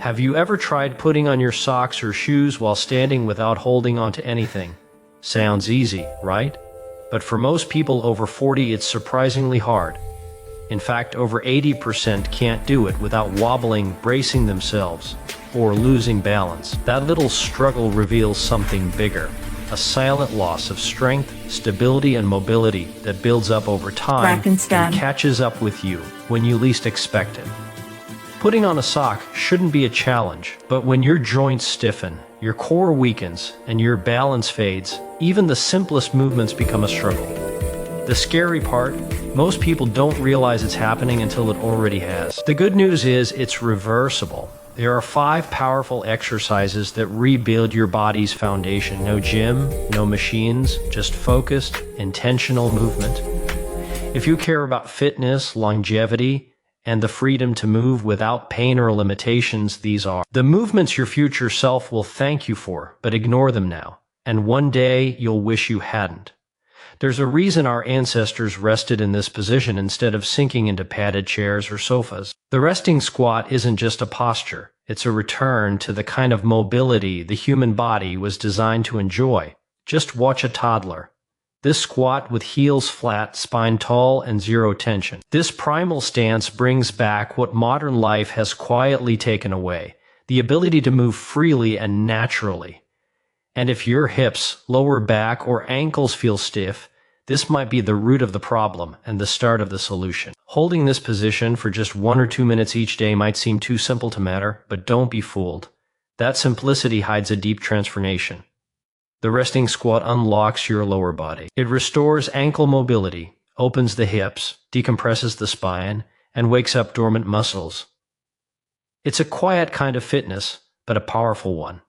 Have you ever tried putting on your socks or shoes while standing without holding onto anything? Sounds easy, right? But for most people over 40, it's surprisingly hard. In fact, over 80% can't do it without wobbling, bracing themselves, or losing balance. That little struggle reveals something bigger. A silent loss of strength, stability, and mobility that builds up over time and catches up with you when you least expect it. Putting on a sock shouldn't be a challenge, but when your joints stiffen, your core weakens, and your balance fades, even the simplest movements become a struggle. The scary part, most people don't realize it's happening until it already has. The good news is it's reversible. There are 5 powerful exercises that rebuild your body's foundation. No gym, no machines, just focused, intentional movement. If you care about fitness, longevity, and the freedom to move without pain or limitations, these are the movements your future self will thank you for, but ignore them now. And one day you'll wish you hadn't. There's a reason our ancestors rested in this position instead of sinking into padded chairs or sofas. The resting squat isn't just a posture. It's a return to the kind of mobility the human body was designed to enjoy. Just watch a toddler. This squat with heels flat, spine tall, and zero tension. This primal stance brings back what modern life has quietly taken away, the ability to move freely and naturally. And if your hips, lower back, or ankles feel stiff, this might be the root of the problem and the start of the solution. Holding this position for just 1 or 2 minutes each day might seem too simple to matter, but don't be fooled. That simplicity hides a deep transformation. The resting squat unlocks your lower body. It restores ankle mobility, opens the hips, decompresses the spine, and wakes up dormant muscles. It's a quiet kind of fitness, but a powerful one.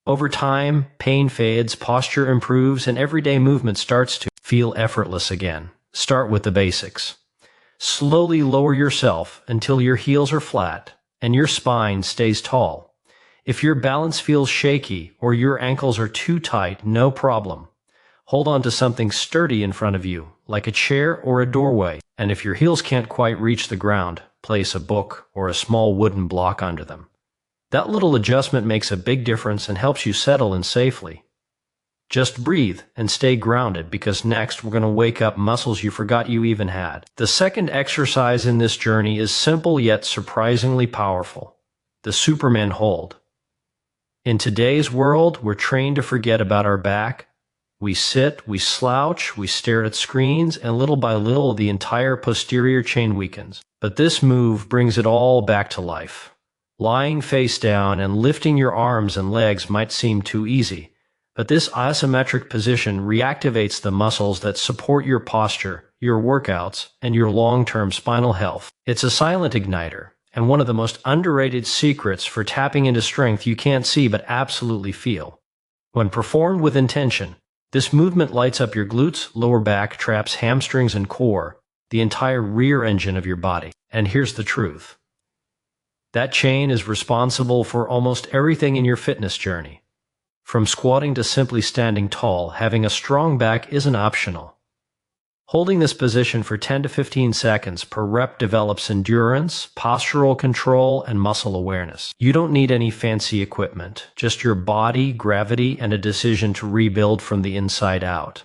Over time, pain fades, posture improves, and everyday movement starts to feel effortless again. Start with the basics. Slowly lower yourself until your heels are flat and your spine stays tall. If your balance feels shaky or your ankles are too tight, no problem. Hold on to something sturdy in front of you, like a chair or a doorway. And if your heels can't quite reach the ground, place a book or a small wooden block under them. That little adjustment makes a big difference and helps you settle in safely. Just breathe and stay grounded, because next we're going to wake up muscles you forgot you even had. The second exercise in this journey is simple yet surprisingly powerful. The Superman hold. In today's world, we're trained to forget about our back. We sit, we slouch, we stare at screens, and little by little the entire posterior chain weakens. But this move brings it all back to life. Lying face down and lifting your arms and legs might seem too easy, but this isometric position reactivates the muscles that support your posture, your workouts, and your long-term spinal health. It's a silent igniter, and one of the most underrated secrets for tapping into strength you can't see but absolutely feel. When performed with intention, this movement lights up your glutes, lower back, traps, hamstrings, and core, the entire rear engine of your body. And here's the truth. That chain is responsible for almost everything in your fitness journey. From squatting to simply standing tall, having a strong back isn't optional. Holding this position for 10 to 15 seconds per rep develops endurance, postural control, and muscle awareness. You don't need any fancy equipment, just your body, gravity, and a decision to rebuild from the inside out.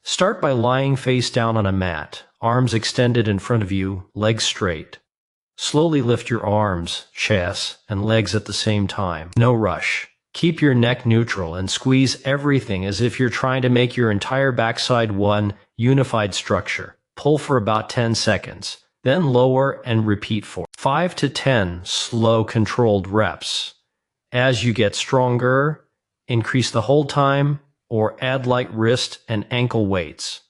Start by lying face down on a mat, arms extended in front of you, legs straight. Slowly lift your arms, chest, and legs at the same time. No rush. Keep your neck neutral and squeeze everything as if you're trying to make your entire backside one unified structure. Pull for about 10 seconds, then lower and repeat for 5 to 10 slow, controlled reps. As you get stronger, increase the hold time or add light wrist and ankle weights.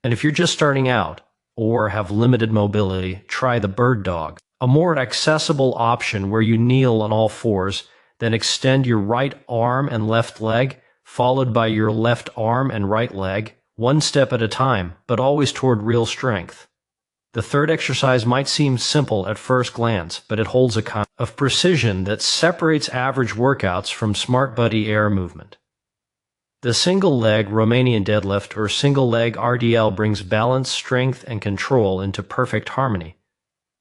And if you're just starting out or have limited mobility, try the bird dog. A more accessible option where you kneel on all fours, then extend your right arm and left leg, followed by your left arm and right leg, one step at a time, but always toward real strength. The third exercise might seem simple at first glance, but it holds a kind of precision that separates average workouts from smart buddy air movement. The single leg Romanian deadlift or single leg RDL brings balance, strength, and control into perfect harmony.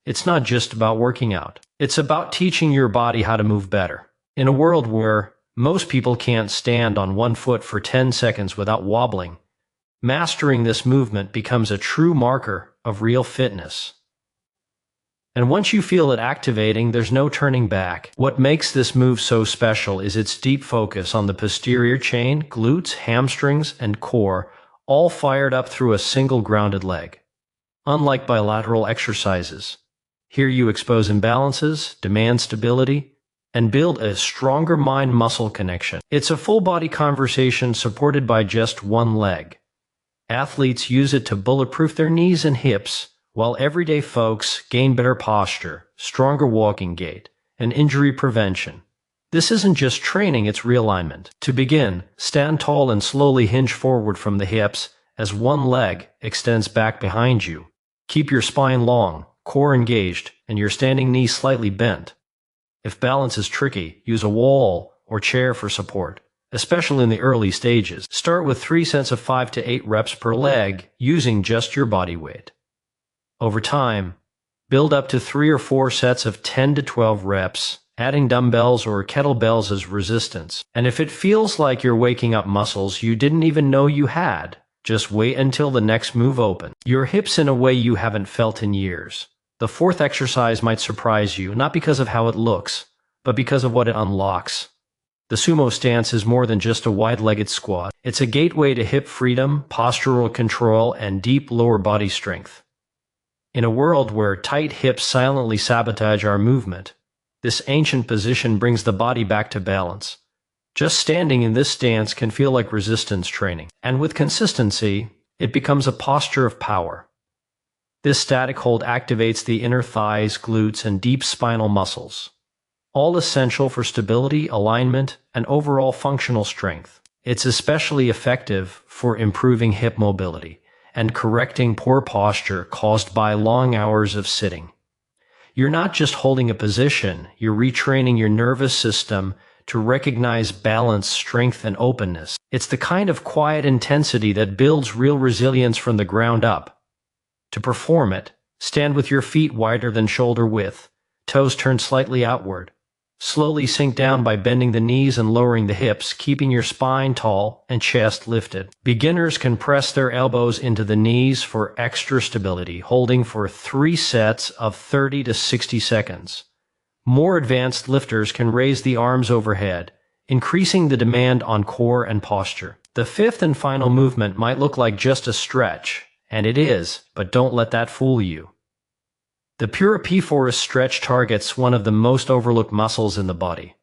It's not just about working out. It's about teaching your body how to move better. In a world where most people can't stand on one foot for 10 seconds without wobbling, mastering this movement becomes a true marker of real fitness. And once you feel it activating, there's no turning back. What makes this move so special is its deep focus on the posterior chain, glutes, hamstrings, and core, all fired up through a single grounded leg. Unlike bilateral exercises, here you expose imbalances, demand stability, and build a stronger mind-muscle connection. It's a full-body conversation supported by just one leg. Athletes use it to bulletproof their knees and hips, while everyday folks gain better posture, stronger walking gait, and injury prevention. This isn't just training, it's realignment. To begin, stand tall and slowly hinge forward from the hips as one leg extends back behind you. Keep your spine long, core engaged, and your standing knee slightly bent. If balance is tricky, use a wall or chair for support, especially in the early stages. Start with 3 sets of 5 to 8 reps per leg using just your body weight. Over time, build up to 3 or 4 sets of 10 to 12 reps, adding dumbbells or kettlebells as resistance. And if it feels like you're waking up muscles you didn't even know you had, just wait until the next move opens your hips in a way you haven't felt in years. The 4th exercise might surprise you, not because of how it looks, but because of what it unlocks. The sumo stance is more than just a wide-legged squat. It's a gateway to hip freedom, postural control, and deep lower body strength. In a world where tight hips silently sabotage our movement, this ancient position brings the body back to balance. Just standing in this stance can feel like resistance training, and with consistency, it becomes a posture of power. This static hold activates the inner thighs, glutes, and deep spinal muscles, all essential for stability, alignment, and overall functional strength. It's especially effective for improving hip mobility and correcting poor posture caused by long hours of sitting. You're not just holding a position, you're retraining your nervous system to recognize balance, strength, and openness. It's the kind of quiet intensity that builds real resilience from the ground up. To perform it, stand with your feet wider than shoulder width, toes turned slightly outward. Slowly sink down by bending the knees and lowering the hips, keeping your spine tall and chest lifted. Beginners can press their elbows into the knees for extra stability, holding for 3 sets of 30 to 60 seconds. More advanced lifters can raise the arms overhead, increasing the demand on core and posture. The 5th and final movement might look like just a stretch, and it is, but don't let that fool you. The Pura P4 stretch targets one of the most overlooked muscles in the body.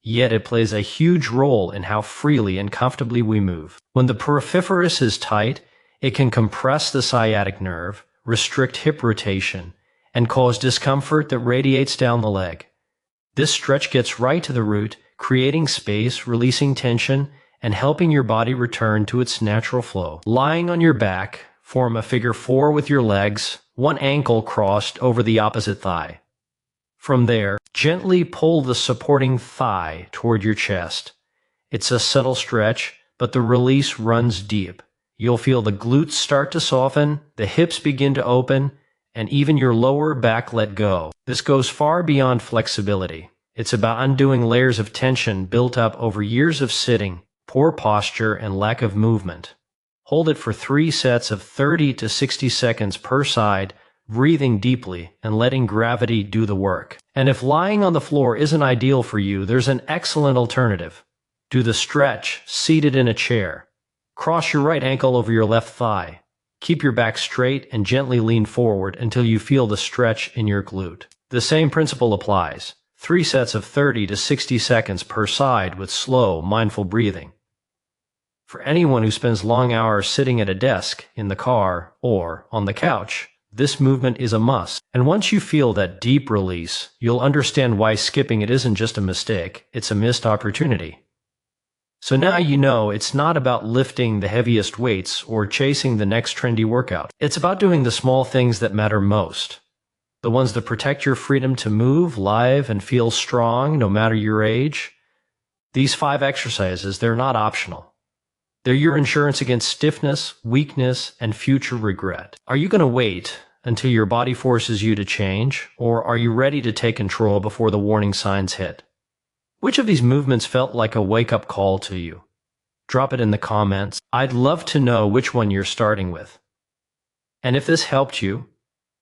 Yet it plays a huge role in how freely and comfortably we move. When the piriformis is tight, it can compress the sciatic nerve, restrict hip rotation, and cause discomfort that radiates down the leg. This stretch gets right to the root, creating space, releasing tension, and helping your body return to its natural flow. Lying on your back, form a figure 4 with your legs, one ankle crossed over the opposite thigh. From there, gently pull the supporting thigh toward your chest. It's a subtle stretch, but the release runs deep. You'll feel the glutes start to soften, the hips begin to open, and even your lower back let go. This goes far beyond flexibility. It's about undoing layers of tension built up over years of sitting, poor posture, and lack of movement. Hold it for 3 sets of 30 to 60 seconds per side, breathing deeply and letting gravity do the work. And if lying on the floor isn't ideal for you, there's an excellent alternative. Do the stretch seated in a chair. Cross your right ankle over your left thigh. Keep your back straight and gently lean forward until you feel the stretch in your glute. The same principle applies. 3 sets of 30 to 60 seconds per side with slow, mindful breathing. For anyone who spends long hours sitting at a desk, in the car, or on the couch, this movement is a must. And once you feel that deep release, you'll understand why skipping it isn't just a mistake, it's a missed opportunity. So now you know it's not about lifting the heaviest weights or chasing the next trendy workout. It's about doing the small things that matter most. The ones that protect your freedom to move, live, and feel strong no matter your age. These 5 exercises, they're not optional. They're your insurance against stiffness, weakness, and future regret. Are you going to wait until your body forces you to change, or are you ready to take control before the warning signs hit? Which of these movements felt like a wake-up call to you? Drop it in the comments. I'd love to know which one you're starting with. And if this helped you,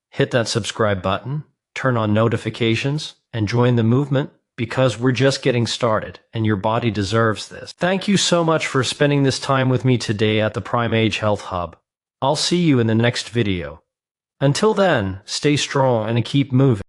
hit that subscribe button, turn on notifications, and join the movement, because we're just getting started, and your body deserves this. Thank you so much for spending this time with me today at the Prime Age Health Hub. I'll see you in the next video. Until then, stay strong and keep moving.